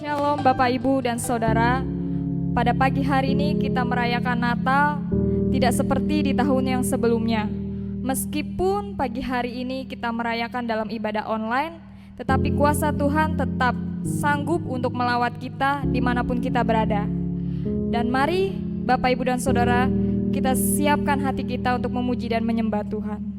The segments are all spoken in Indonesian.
Shalom Bapak Ibu dan Saudara. Pada pagi hari ini kita merayakan Natal tidak seperti di tahun yang sebelumnya. Meskipun pagi hari ini kita merayakan dalam ibadah online, tetapi kuasa Tuhan tetap sanggup untuk melawat kita dimanapun kita berada. Dan mari Bapak Ibu dan Saudara, kita siapkan hati kita untuk memuji dan menyembah Tuhan.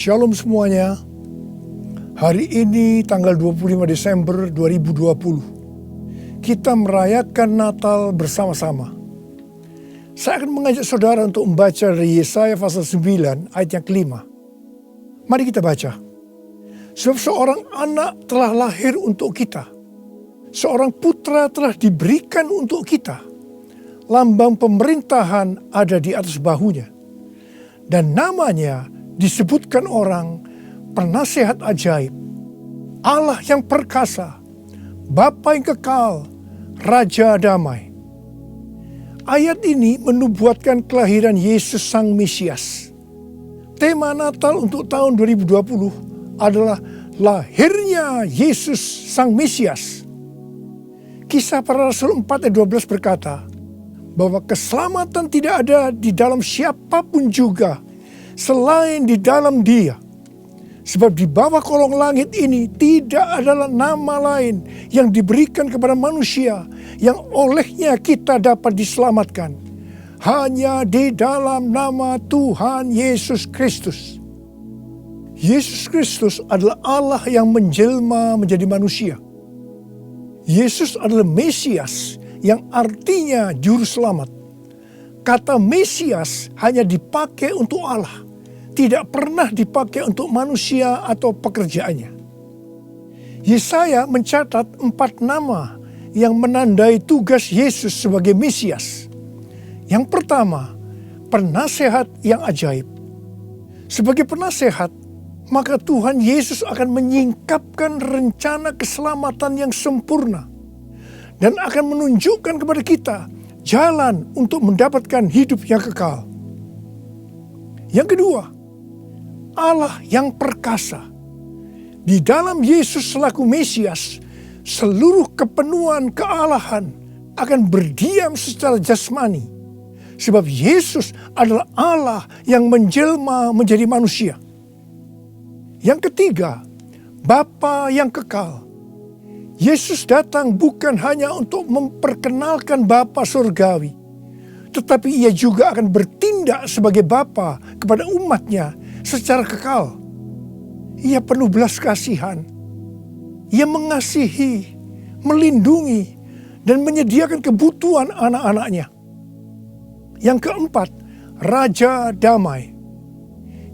Shalom semuanya. Hari ini tanggal 25 Desember 2020. Kita merayakan Natal bersama-sama. Saya akan mengajak saudara untuk membaca dari Yesaya pasal 9 ayat yang kelima. Mari kita baca. Sebab seorang anak telah lahir untuk kita. Seorang putra telah diberikan untuk kita. Lambang pemerintahan ada di atas bahunya. Dan namanya disebutkan orang Penasehat Ajaib, Allah yang perkasa, Bapa yang kekal, Raja Damai. Ayat ini menubuatkan kelahiran Yesus Sang Mesias. Tema Natal untuk tahun 2020 adalah lahirnya Yesus Sang Mesias. Kisah Para Rasul 4 ayat 12 berkata bahwa keselamatan tidak ada di dalam siapapun juga selain di dalam Dia. Sebab di bawah kolong langit ini tidak adalah nama lain yang diberikan kepada manusia yang olehnya kita dapat diselamatkan. Hanya di dalam nama Tuhan Yesus Kristus. Yesus Kristus adalah Allah yang menjelma menjadi manusia. Yesus adalah Mesias yang artinya juru selamat. Kata Mesias hanya dipakai untuk Allah, tidak pernah dipakai untuk manusia atau pekerjaannya. Yesaya mencatat 4 nama yang menandai tugas Yesus sebagai Mesias. Yang pertama, penasehat yang ajaib. Sebagai penasehat, maka Tuhan Yesus akan menyingkapkan rencana keselamatan yang sempurna dan akan menunjukkan kepada kita jalan untuk mendapatkan hidup yang kekal. Yang kedua, Allah yang perkasa. Di dalam Yesus selaku Mesias, seluruh kepenuhan kealahan akan berdiam secara jasmani. Sebab Yesus adalah Allah yang menjelma menjadi manusia. Yang ketiga, Bapa yang kekal. Yesus datang bukan hanya untuk memperkenalkan Bapa surgawi, tetapi ia juga akan bertindak sebagai Bapa kepada umatnya secara kekal. Ia penuh belas kasihan. Ia mengasihi, melindungi, dan menyediakan kebutuhan anak-anaknya. Yang keempat, Raja Damai.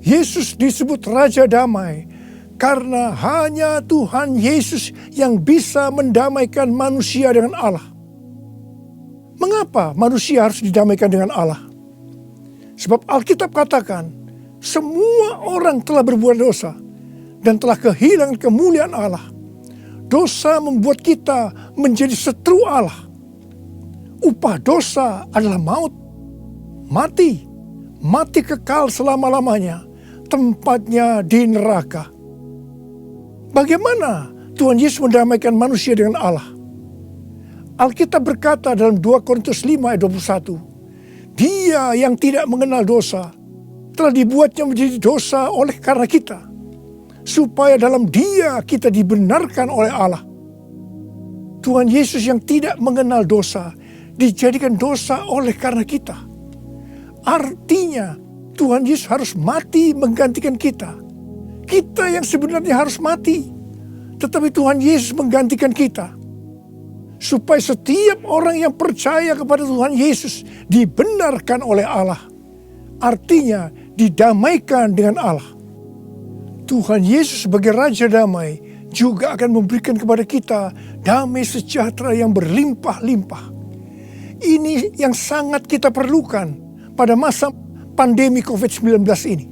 Yesus disebut Raja Damai karena hanya Tuhan Yesus yang bisa mendamaikan manusia dengan Allah. Mengapa manusia harus didamaikan dengan Allah? Sebab Alkitab katakan, semua orang telah berbuat dosa dan telah kehilangan kemuliaan Allah. Dosa membuat kita menjadi setru Allah. Upah dosa adalah maut, mati kekal selama-lamanya, tempatnya di neraka. Bagaimana Tuhan Yesus mendamaikan manusia dengan Allah? Alkitab berkata dalam 2 Korintus 5 ayat 21, Dia yang tidak mengenal dosa telah dibuatnya menjadi dosa oleh karena kita, supaya dalam Dia kita dibenarkan oleh Allah. Tuhan Yesus yang tidak mengenal dosa dijadikan dosa oleh karena kita. Artinya Tuhan Yesus harus mati menggantikan kita. Kita yang sebenarnya harus mati, tetapi Tuhan Yesus menggantikan kita. Supaya setiap orang yang percaya kepada Tuhan Yesus dibenarkan oleh Allah. Artinya didamaikan dengan Allah. Tuhan Yesus sebagai Raja Damai juga akan memberikan kepada kita damai sejahtera yang berlimpah-limpah. Ini yang sangat kita perlukan pada masa pandemi COVID-19 ini.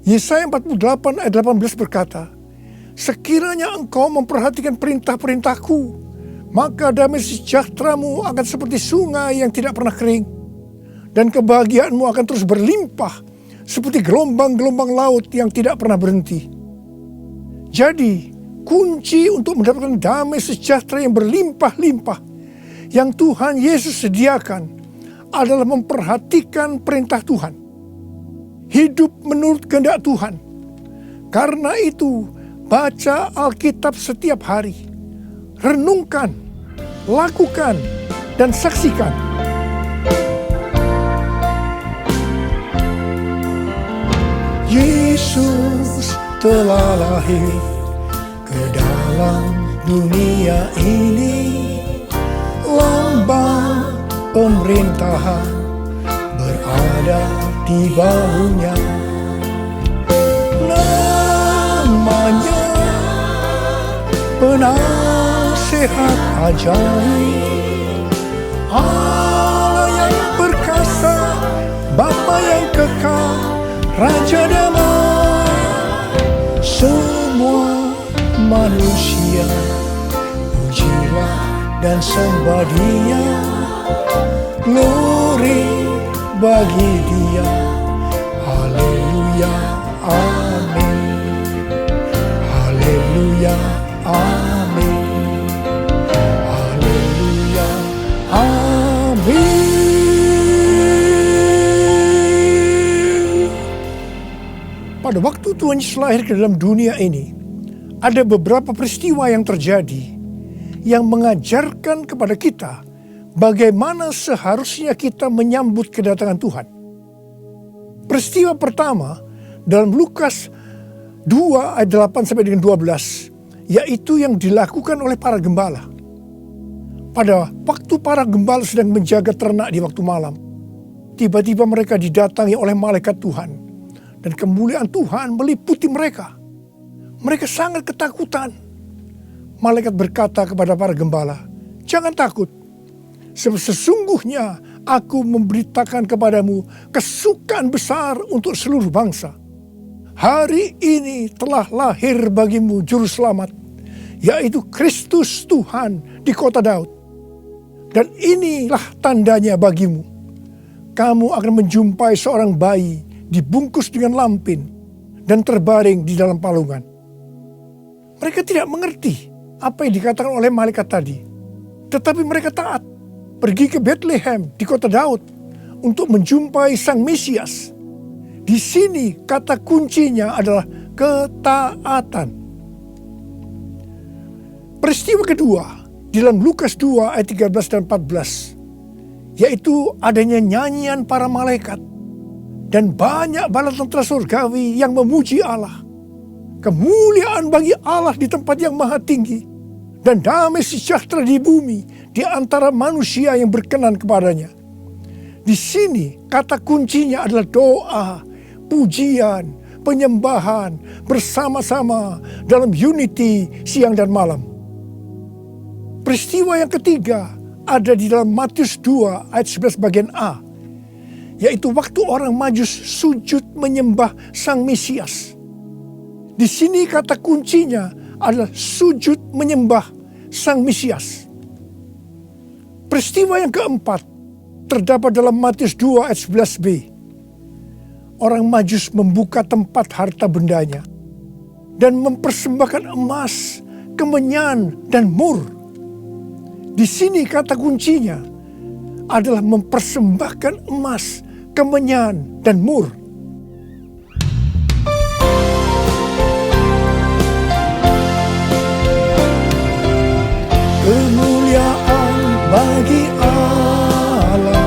Yesaya 48 ayat 18 berkata, Sekiranya engkau memperhatikan perintah-perintahku, maka damai sejahteramu akan seperti sungai yang tidak pernah kering. Dan kebahagiaanmu akan terus berlimpah seperti gelombang-gelombang laut yang tidak pernah berhenti. Jadi, kunci untuk mendapatkan damai sejahtera yang berlimpah-limpah yang Tuhan Yesus sediakan adalah memperhatikan perintah Tuhan. Hidup menurut kehendak Tuhan. Karena itu, baca Alkitab setiap hari. Renungkan, lakukan, dan saksikan. Yesus telah lahir ke dalam dunia ini. Lambang pemerintahan berada di bahunya. Namanya penasehat ajaib, Allah yang perkasa, Bapa yang kekal, Raja damai. Semua manusia pujilah dan sembah Dia, glory bagi Dia. Haleluya, amin. Haleluya, amin. Haleluya, amin. Pada waktu Tuhan Yesus lahir ke dalam dunia ini, ada beberapa peristiwa yang terjadi yang mengajarkan kepada kita bagaimana seharusnya kita menyambut kedatangan Tuhan. Peristiwa pertama dalam Lukas 2 ayat 8 sampai dengan 12, yaitu yang dilakukan oleh para gembala. Pada waktu para gembala sedang menjaga ternak di waktu malam, tiba-tiba mereka didatangi oleh malaikat Tuhan, dan kemuliaan Tuhan meliputi mereka. Mereka sangat ketakutan. Malaikat berkata kepada para gembala, "Jangan takut, sebab sesungguhnya aku memberitakan kepadamu kesukaan besar untuk seluruh bangsa. Hari ini telah lahir bagimu juru selamat, yaitu Kristus Tuhan di kota Daud. Dan inilah tandanya bagimu. Kamu akan menjumpai seorang bayi dibungkus dengan lampin dan terbaring di dalam palungan." Mereka tidak mengerti apa yang dikatakan oleh malaikat tadi. Tetapi mereka taat, pergi ke Bethlehem di kota Daud untuk menjumpai Sang Mesias. Di sini kata kuncinya adalah ketaatan. Peristiwa kedua di dalam Lukas 2 ayat 13 dan 14, yaitu adanya nyanyian para malaikat dan banyak bala tentara surgawi yang memuji Allah. Kemuliaan bagi Allah di tempat yang maha tinggi, dan damai sejahtera di bumi di antara manusia yang berkenan kepadanya. Di sini kata kuncinya adalah doa, pujian, penyembahan bersama-sama dalam unity siang dan malam. Peristiwa yang ketiga ada di dalam Matius 2 ayat 11 bagian A, yaitu waktu orang Majus sujud menyembah Sang Mesias. Di sini kata kuncinya adalah sujud menyembah Sang Mesias. Peristiwa yang keempat terdapat dalam Matius 2 ayat 11b. Orang Majus membuka tempat harta bendanya dan mempersembahkan emas, kemenyan, dan mur. Di sini kata kuncinya adalah mempersembahkan emas, kemenyan, dan mur. Kemuliaan bagi Allah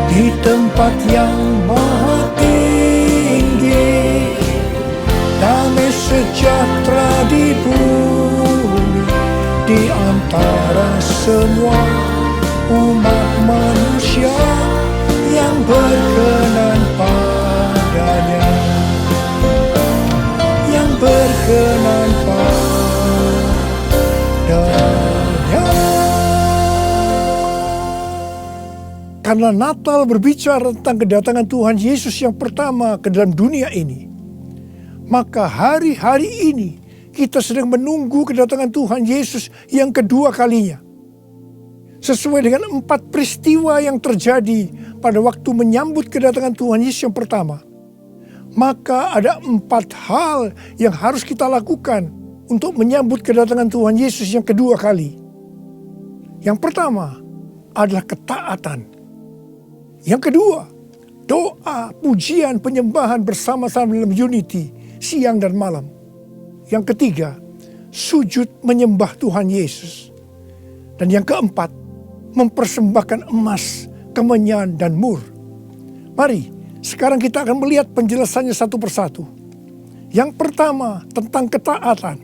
di tempat yang maha tinggi, damai sejahtera di bumi di antara semua umat manusia yang berkenan padanya, yang berkenan padanya. Karena Natal berbicara tentang kedatangan Tuhan Yesus yang pertama ke dalam dunia ini, maka hari-hari ini kita sedang menunggu kedatangan Tuhan Yesus yang kedua kalinya. Sesuai dengan 4 peristiwa yang terjadi pada waktu menyambut kedatangan Tuhan Yesus yang pertama, maka ada 4 hal yang harus kita lakukan untuk menyambut kedatangan Tuhan Yesus yang kedua kali. Yang pertama adalah ketaatan. Yang kedua, doa, pujian, penyembahan bersama-sama dalam unity siang dan malam. Yang ketiga, sujud menyembah Tuhan Yesus. Dan yang keempat, mempersembahkan emas, kemenyan, dan mur. Mari Sekarang kita akan melihat penjelasannya satu persatu. Yang pertama, tentang ketaatan.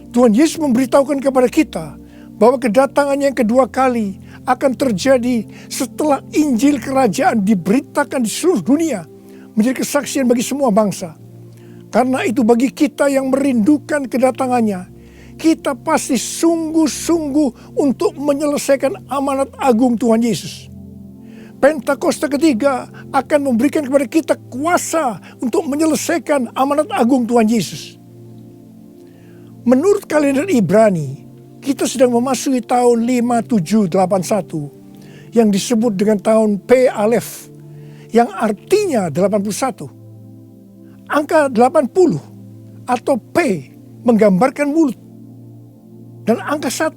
Tuhan Yesus memberitahukan kepada kita bahwa kedatangannya yang kedua kali akan terjadi setelah Injil Kerajaan diberitakan di seluruh dunia, menjadi kesaksian bagi semua bangsa. Karena itu bagi kita yang merindukan kedatangannya, kita pasti sungguh-sungguh untuk menyelesaikan amanat agung Tuhan Yesus. Pentakosta ketiga akan memberikan kepada kita kuasa untuk menyelesaikan amanat agung Tuhan Yesus. Menurut kalender Ibrani, kita sedang memasuki tahun 5781 yang disebut dengan tahun P Alef, yang artinya 81. Angka 80 atau P menggambarkan mulut. Dan angka 1,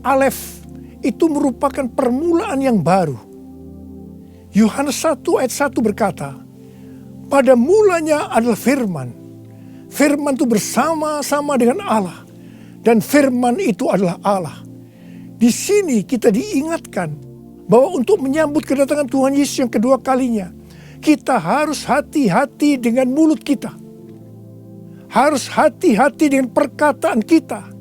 Alef, itu merupakan permulaan yang baru. Yohanes 1 ayat 1 berkata, pada mulanya adalah firman. Firman itu bersama-sama dengan Allah. Dan firman itu adalah Allah. Di sini kita diingatkan bahwa untuk menyambut kedatangan Tuhan Yesus yang kedua kalinya, kita harus hati-hati dengan mulut kita. Harus hati-hati dengan perkataan kita.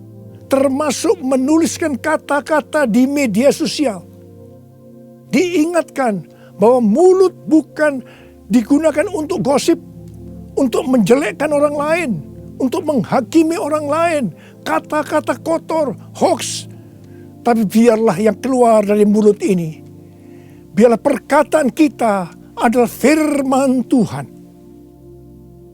Termasuk menuliskan kata-kata di media sosial. Diingatkan bahwa mulut bukan digunakan untuk gosip, untuk menjelekkan orang lain, untuk menghakimi orang lain, kata-kata kotor, hoax. Tapi biarlah yang keluar dari mulut ini, biarlah perkataan kita adalah firman Tuhan.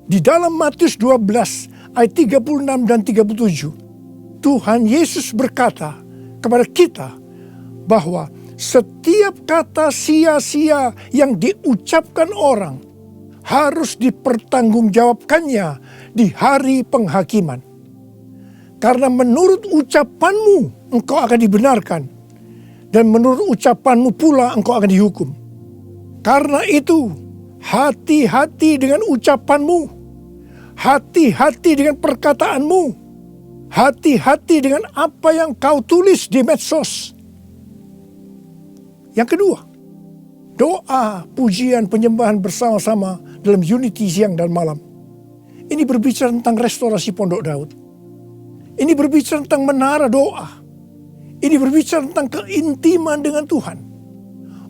Di dalam Matius 12 ayat 36 dan 37, Tuhan Yesus berkata kepada kita bahwa setiap kata sia-sia yang diucapkan orang harus dipertanggungjawabkannya di hari penghakiman. Karena menurut ucapanmu engkau akan dibenarkan, dan menurut ucapanmu pula engkau akan dihukum. Karena itu, hati-hati dengan ucapanmu, hati-hati dengan perkataanmu, hati-hati dengan apa yang kau tulis di medsos. Yang kedua, doa, pujian, penyembahan bersama-sama dalam unity siang dan malam. Ini berbicara tentang restorasi Pondok Daud. Ini berbicara tentang menara doa. Ini berbicara tentang keintiman dengan Tuhan.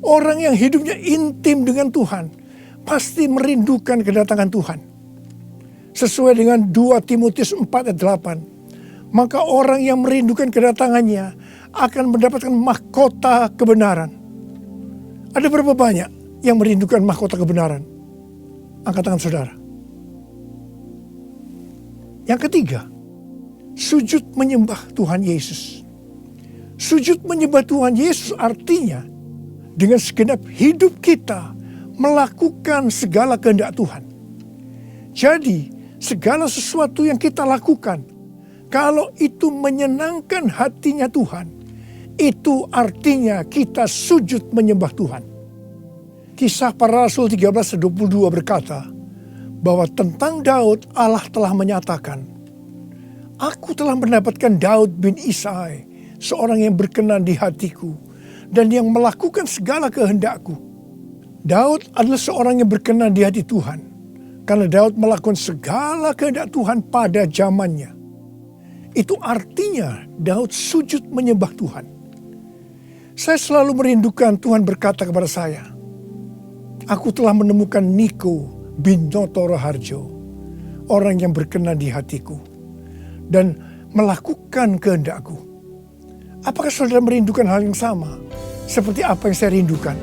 Orang yang hidupnya intim dengan Tuhan pasti merindukan kedatangan Tuhan. Sesuai dengan 2 Timotius 4 ayat 8. Maka orang yang merindukan kedatangannya akan mendapatkan mahkota kebenaran. Ada berapa banyak yang merindukan mahkota kebenaran? Angkat tangan saudara. Yang ketiga, sujud menyembah Tuhan Yesus. Sujud menyembah Tuhan Yesus artinya dengan segenap hidup kita melakukan segala kehendak Tuhan. Jadi segala sesuatu yang kita lakukan, kalau itu menyenangkan hatinya Tuhan, itu artinya kita sujud menyembah Tuhan. Kisah Para Rasul 13:22 berkata bahwa tentang Daud Allah telah menyatakan, aku telah mendapatkan Daud bin Isai, seorang yang berkenan di hatiku dan yang melakukan segala kehendakku. Daud adalah seorang yang berkenan di hati Tuhan karena Daud melakukan segala kehendak Tuhan pada zamannya. Itu artinya Daud sujud menyembah Tuhan. Saya selalu merindukan Tuhan berkata kepada saya, aku telah menemukan Niko bin Noto Raharjo, orang yang berkenan di hatiku dan melakukan kehendakku. Apakah saudara merindukan hal yang sama seperti apa yang saya rindukan?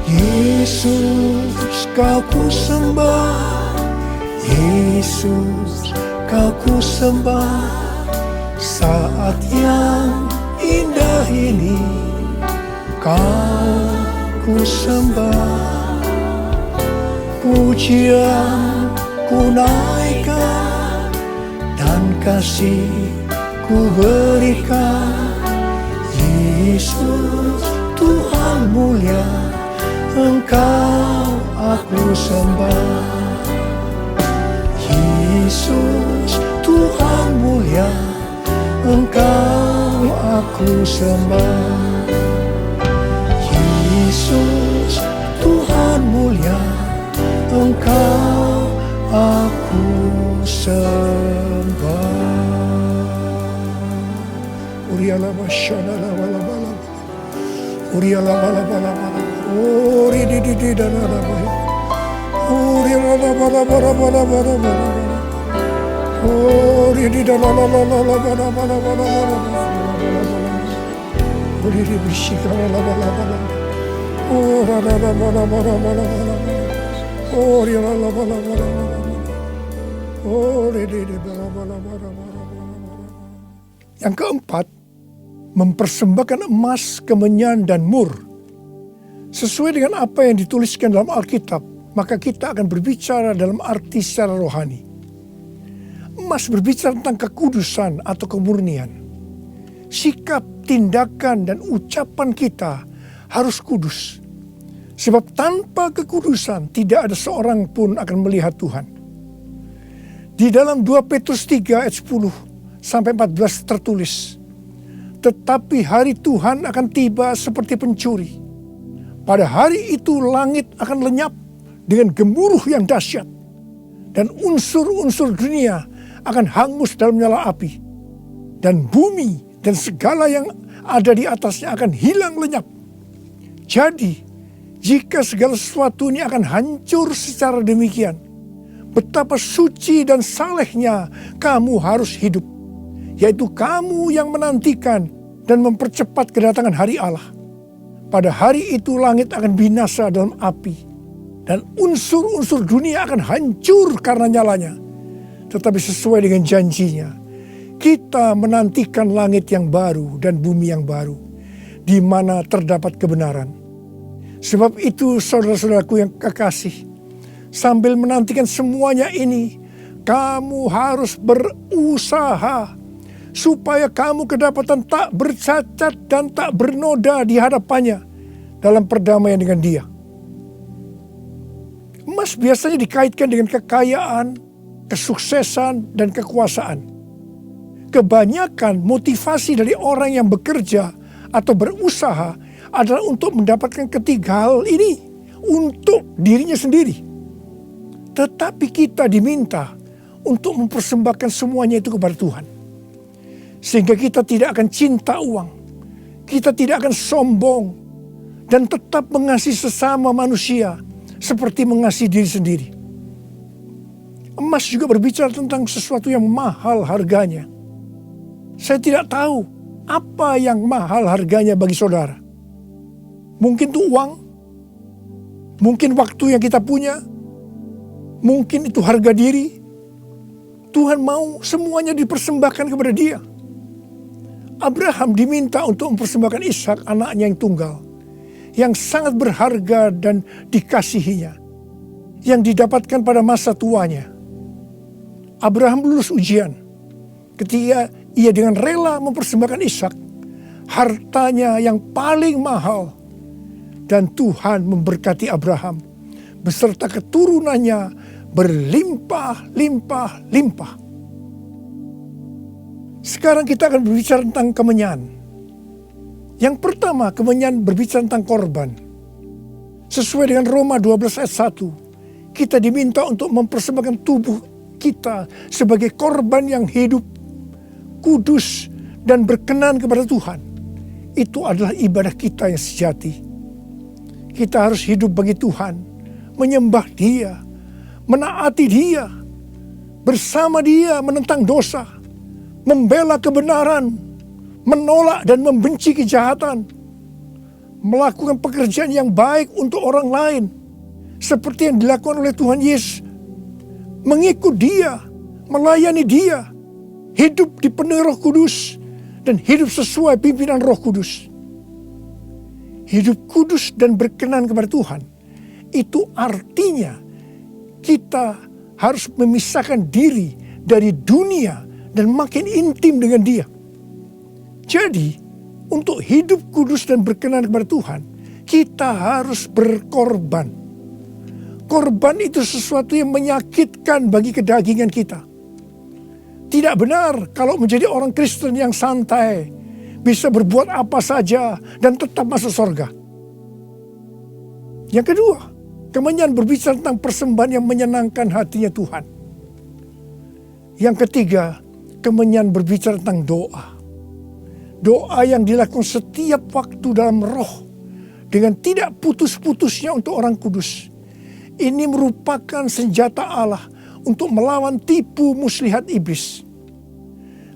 Yesus, kau ku sembah. Yesus, kau ku sembah. Saat yang indah ini kau ku sembah. Pujian ku naikkan dan kasih ku berikan. Yesus, Tuhan mulia, Engkau aku sembah. Yesus, Tuhan mulia, Engkau aku sembah. Engkau aku sembah. Uriala basyana la bala bala. Uriala bala bala bala. Uri di dana la bala. Uriala bala bala bala bala bala. Uri di dana la la la la bala bala bala bala. Uri di bisikala la bala bala. Ora la la bala bala bala bala. Uriala la bala bala bala. Uri di bala bala bala bala. Yang keempat, mempersembahkan emas, kemenyan, dan mur. Sesuai dengan apa yang dituliskan dalam Alkitab, maka kita akan berbicara dalam arti secara rohani. Emas berbicara tentang kekudusan atau kemurnian. Sikap, tindakan, dan ucapan kita harus kudus. Sebab tanpa kekudusan tidak ada seorang pun akan melihat Tuhan. Di dalam 2 Petrus 3 ayat 10 sampai 14 tertulis, tetapi hari Tuhan akan tiba seperti pencuri. Pada hari itu langit akan lenyap dengan gemuruh yang dahsyat, dan unsur-unsur dunia akan hangus dalam nyala api, dan bumi dan segala yang ada di atasnya akan hilang lenyap. Jadi, jika segala sesuatu ini akan hancur secara demikian, betapa suci dan salehnya kamu harus hidup, yaitu kamu yang menantikan dan mempercepat kedatangan hari Allah. Pada hari itu langit akan binasa dalam api, dan unsur-unsur dunia akan hancur karena nyalanya. Tetapi sesuai dengan janjinya, kita menantikan langit yang baru dan bumi yang baru, di mana terdapat kebenaran. Sebab itu saudara-saudaraku yang kekasih, sambil menantikan semuanya ini, kamu harus berusaha supaya kamu kedapatan tak bercacat dan tak bernoda di hadapannya dalam perdamaian dengan Dia. Emas biasanya dikaitkan dengan kekayaan, kesuksesan, dan kekuasaan. Kebanyakan motivasi dari orang yang bekerja atau berusaha adalah untuk mendapatkan ketiga hal ini untuk dirinya sendiri. Tetapi kita diminta untuk mempersembahkan semuanya itu kepada Tuhan. Sehingga kita tidak akan cinta uang, kita tidak akan sombong, dan tetap mengasihi sesama manusia seperti mengasihi diri sendiri. Emas juga berbicara tentang sesuatu yang mahal harganya. Saya tidak tahu apa yang mahal harganya bagi saudara. Mungkin itu uang, mungkin waktu yang kita punya, mungkin itu harga diri. Tuhan mau semuanya dipersembahkan kepada Dia. Abraham diminta untuk mempersembahkan Ishak, anaknya yang tunggal, yang sangat berharga dan dikasihinya, yang didapatkan pada masa tuanya. Abraham lulus ujian ketika ia dengan rela mempersembahkan Ishak, hartanya yang paling mahal, dan Tuhan memberkati Abraham beserta keturunannya berlimpah-limpah-limpah. Sekarang kita akan berbicara tentang kemenyan. Yang pertama, kemenyan berbicara tentang korban. Sesuai dengan Roma 12 ayat 1, kita diminta untuk mempersembahkan tubuh kita sebagai korban yang hidup, kudus, dan berkenan kepada Tuhan. Itu adalah ibadah kita yang sejati. Kita harus hidup bagi Tuhan, menyembah Dia, menaati Dia, bersama Dia menentang dosa, membela kebenaran, menolak dan membenci kejahatan, melakukan pekerjaan yang baik untuk orang lain, seperti yang dilakukan oleh Tuhan Yesus, mengikut Dia, melayani Dia, hidup dipenuhi Roh Kudus, dan hidup sesuai pimpinan Roh Kudus. Hidup kudus dan berkenan kepada Tuhan, itu artinya kita harus memisahkan diri dari dunia dan makin intim dengan Dia. Jadi, untuk hidup kudus dan berkenan kepada Tuhan, kita harus berkorban. Korban itu sesuatu yang menyakitkan bagi kedagingan kita. Tidak benar kalau menjadi orang Kristen yang santai, bisa berbuat apa saja dan tetap masuk surga. Yang kedua, Kemenyan berbicara tentang persembahan yang menyenangkan hatinya Tuhan. Yang ketiga, Kemenyan berbicara tentang doa. Doa yang dilakukan setiap waktu dalam roh dengan tidak putus-putusnya untuk orang kudus. Ini merupakan senjata Allah untuk melawan tipu muslihat iblis.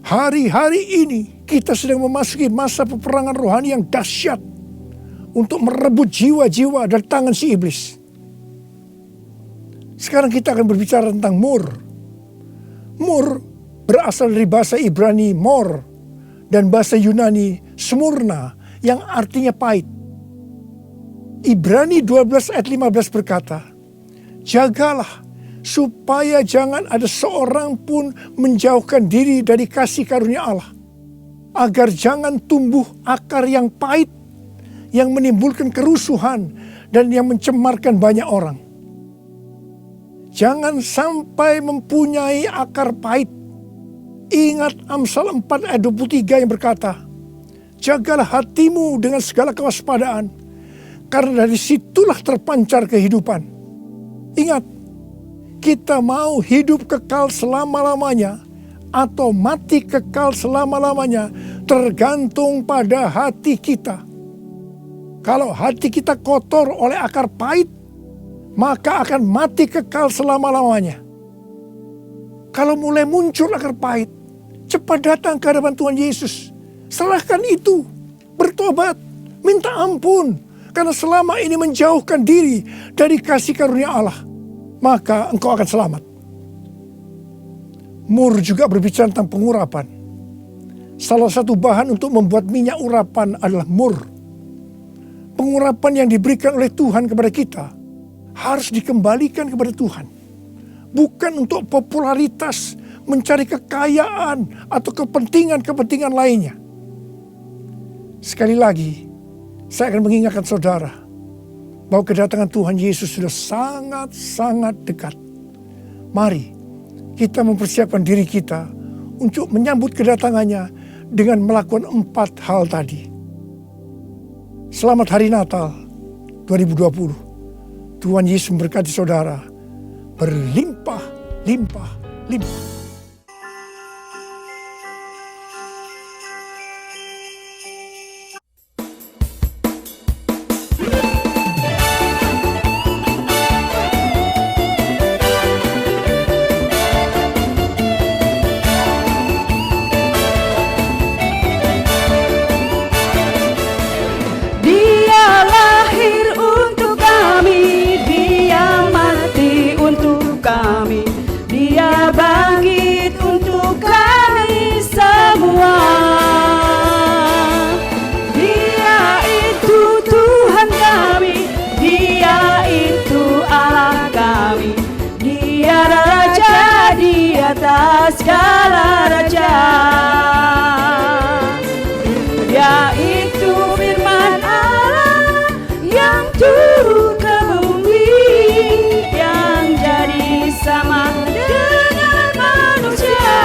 Hari-hari ini kita sedang memasuki masa peperangan rohani yang dahsyat untuk merebut jiwa-jiwa dari tangan si iblis. Sekarang kita akan berbicara tentang mur. Mur berasal dari bahasa Ibrani mor dan bahasa Yunani smurna yang artinya pahit. Ibrani 12 ayat 15 berkata, jagalah supaya jangan ada seorang pun menjauhkan diri dari kasih karunia Allah, agar jangan tumbuh akar yang pahit yang menimbulkan kerusuhan dan yang mencemarkan banyak orang. Jangan sampai mempunyai akar pahit. Ingat Amsal 4 ayat 23 yang berkata, jagalah hatimu dengan segala kewaspadaan, karena dari situlah terpancar kehidupan. Ingat, kita mau hidup kekal selama-lamanya atau mati kekal selama-lamanya tergantung pada hati kita. Kalau hati kita kotor oleh akar pahit, maka akan mati kekal selama-lamanya. Kalau mulai muncul akar pahit, cepat datang ke hadapan Tuhan Yesus. Serahkan itu, bertobat, minta ampun. Karena selama ini menjauhkan diri dari kasih karunia Allah, maka engkau akan selamat. Mur juga berbicara tentang pengurapan. Salah satu bahan untuk membuat minyak urapan adalah mur. Pengurapan yang diberikan oleh Tuhan kepada kita harus dikembalikan kepada Tuhan. Bukan untuk popularitas, mencari kekayaan, atau kepentingan-kepentingan lainnya. Sekali lagi, saya akan mengingatkan saudara bahwa kedatangan Tuhan Yesus sudah sangat-sangat dekat. Mari kita mempersiapkan diri kita untuk menyambut kedatangannya dengan melakukan 4 hal tadi. Selamat Hari Natal 2020. Tuhan Yesus memberkati saudara berlimpah, limpah, limpah. Segala raja, yaitu firman Allah yang turun ke bumi, yang jadi sama dengan manusia.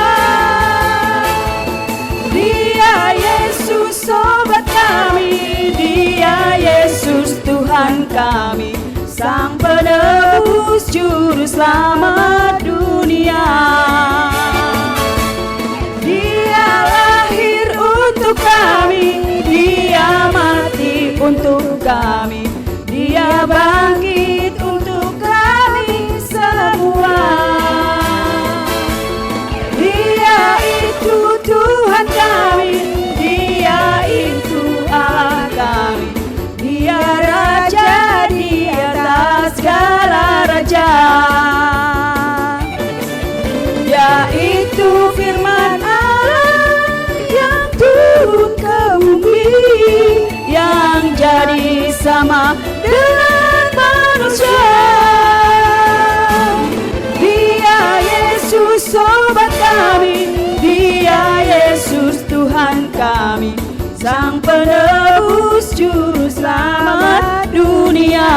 Dia Yesus sobat kami, Dia Yesus Tuhan kami, Sang Penebus Juru Selamat dunia. Dia mati untuk kami, Dia bangkit untuk kami semua. Dia itu Tuhan kami, Dia itu Allah kami, Dia Raja di atas segala raja. Yaitu firman Allah yang turun ke bumi, yang jadi sama dengan manusia. Dia Yesus sobat kami, Dia Yesus Tuhan kami, Sang Penebus Juru Selamat dunia.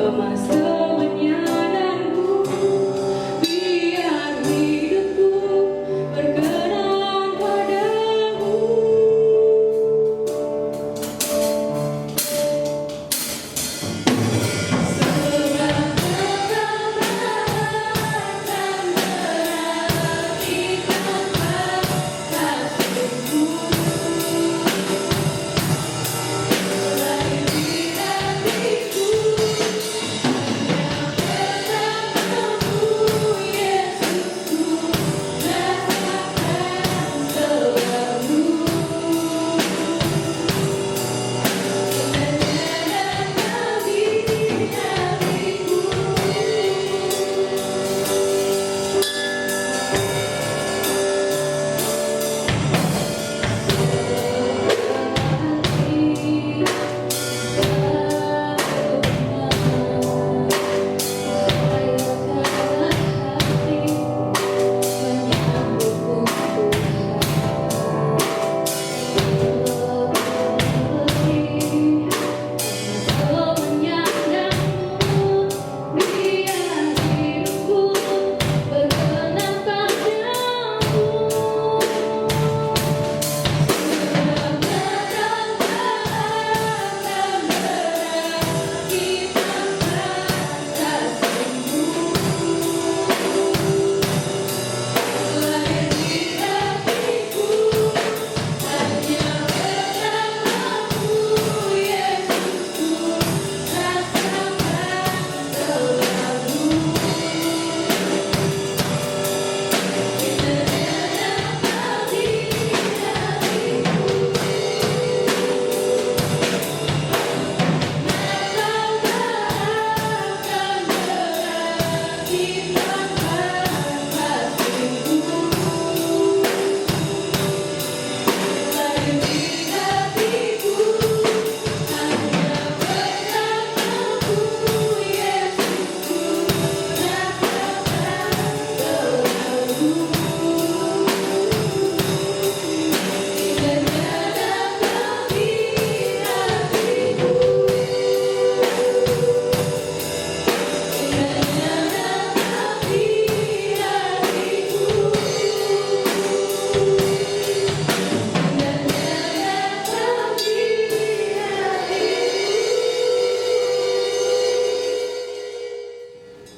emas kemenyanganku, biar hidupku berkenan padamu.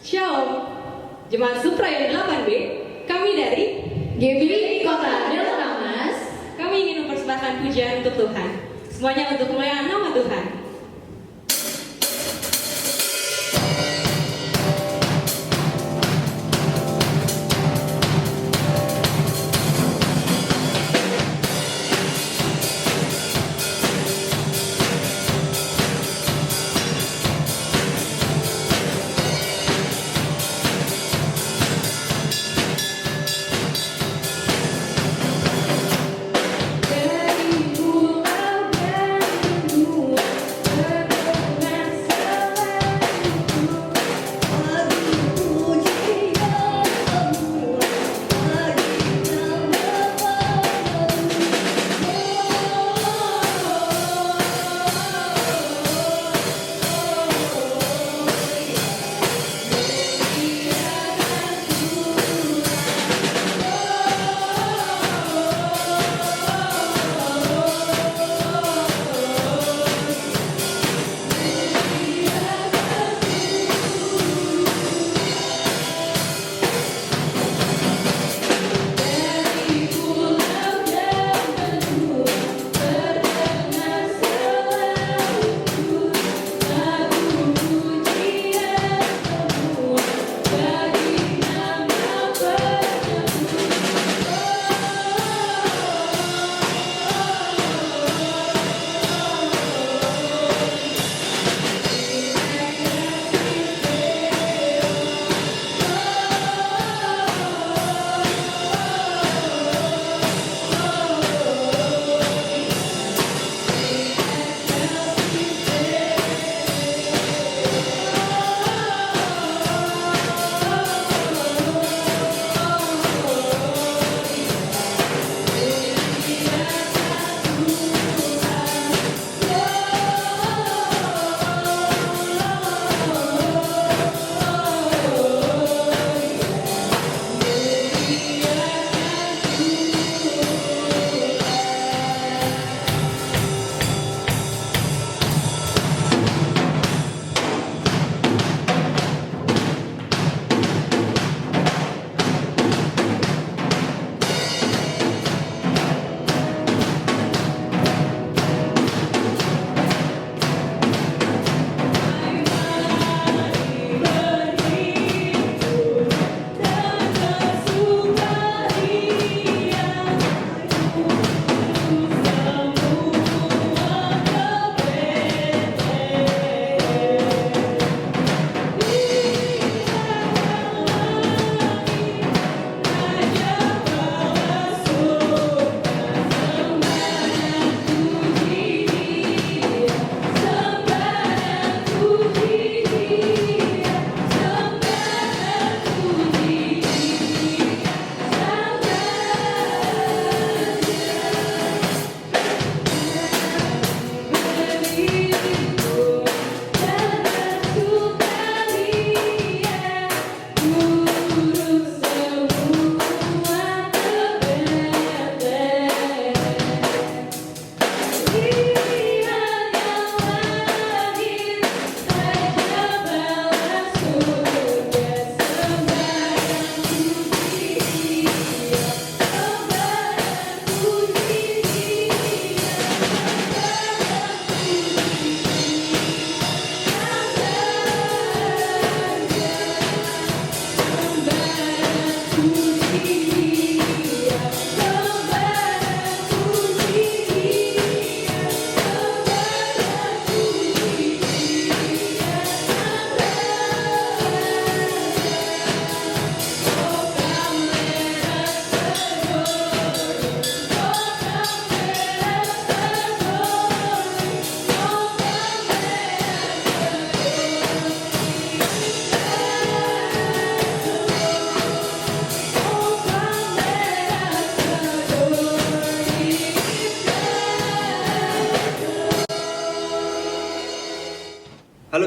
Shalom, Jemaat Supra yang 8B, kami dari GBI Kota Deltamas. kami ingin mempersembahkan pujian untuk Tuhan. Semuanya untuk kemuliaan nama Tuhan. Dari pulau dan benua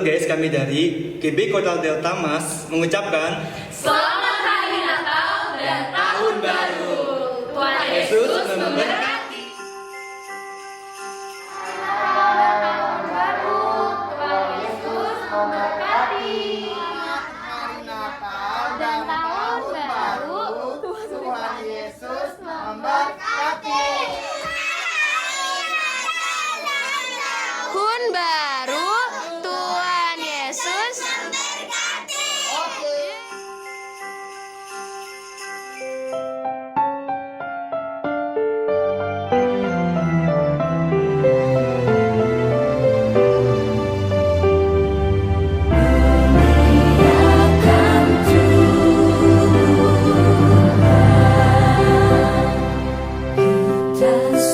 guys, kami dari GB Kota Delta Mas mengucapkan Selamat Hari Natal dan Tahun Baru. Tuhan Yesus memberkati. Tahun baru, Tuhan Yesus memberkati.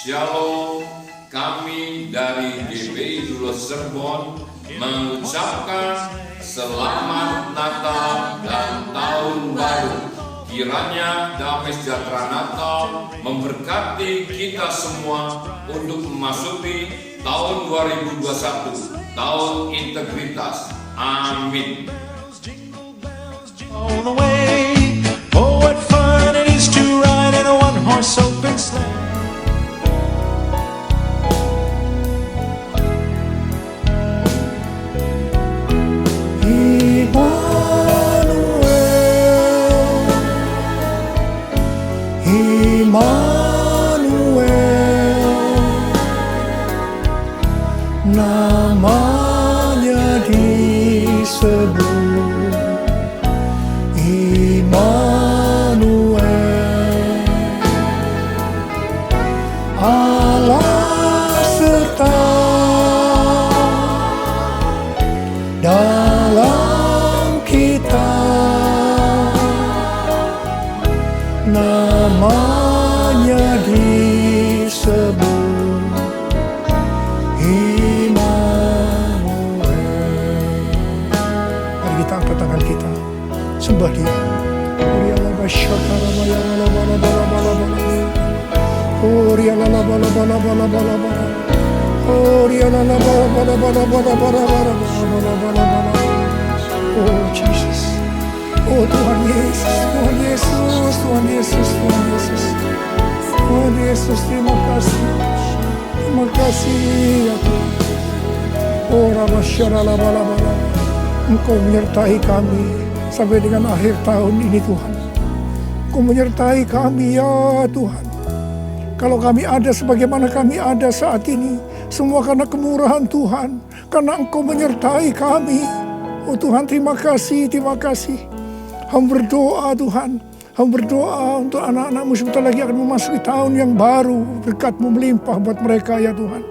Shalom, kami dari GBI Dulos Cirebon mengucapkan Selamat Natal dan Tahun Baru. Kiranya damai sejahtera Natal memberkati kita semua untuk memasuki tahun 2021, tahun integritas. Amin. All the way. Oh, what fun it is to ride in a one-horse open sleigh. Namanya disebut Immanuel, Allah serta dalam kita, namanya disebut angkat tangan kita, sembah Dia. Oh Jesus, oh Tuhan Yesus, Tuhan Yesus, Tuhan Yesus, Tuhan Yesus, Tuhan Yesus, terima kasih ya Tuhan. Oh Rabbasharalabalabala, Engkau menyertai kami sampai dengan akhir tahun ini Tuhan. Engkau menyertai kami ya Tuhan. Kalau kami ada sebagaimana kami ada saat ini, semua karena kemurahan Tuhan, karena Engkau menyertai kami. Oh Tuhan, terima kasih, terima kasih. Hamba berdoa Tuhan, hamba berdoa untuk anak-anak-Mu sebentar lagi akan memasuki tahun yang baru. Berkat-Mu melimpah buat mereka ya Tuhan.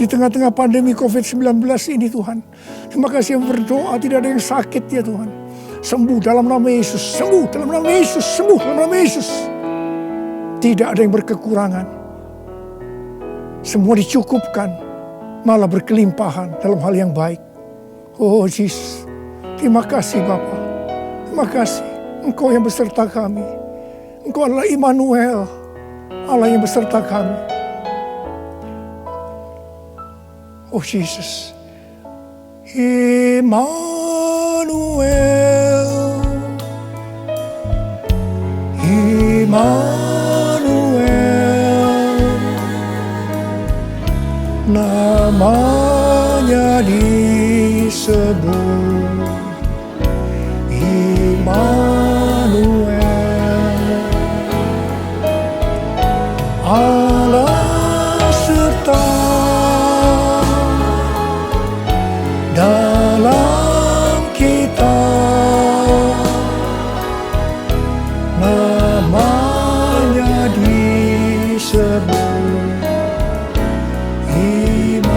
Di tengah-tengah pandemi COVID-19 ini Tuhan, terima kasih yang berdoa tidak ada yang sakit ya Tuhan. Sembuh dalam nama Yesus, sembuh dalam nama Yesus, sembuh dalam nama Yesus. Tidak ada yang berkekurangan. Semua dicukupkan, malah berkelimpahan dalam hal yang baik. Oh Jesus, terima kasih Bapa. Terima kasih, Engkau yang beserta kami. Engkau adalah Immanuel, Allah yang beserta kami. Oh Jesus, Immanuel, Immanuel, namanya disebut Immanuel, Allah serta dalam kita, namanya disebut Immanuel,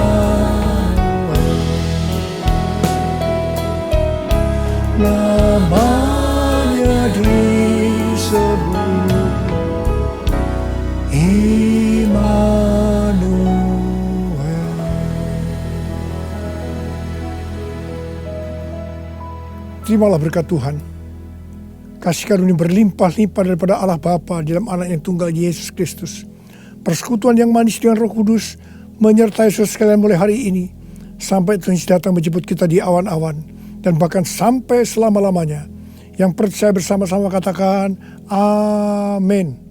namanya disebut Immanuel. Terimalah berkat Tuhan. Kasih karunia berlimpah-limpah daripada Allah Bapa dalam Anak yang tunggal Yesus Kristus. Persekutuan yang manis dengan Roh Kudus menyertai saudara sekalian mulai hari ini sampai Tuhan datang menjemput kita di awan-awan dan bahkan sampai selama-lamanya. Yang percaya bersama-sama katakan amin.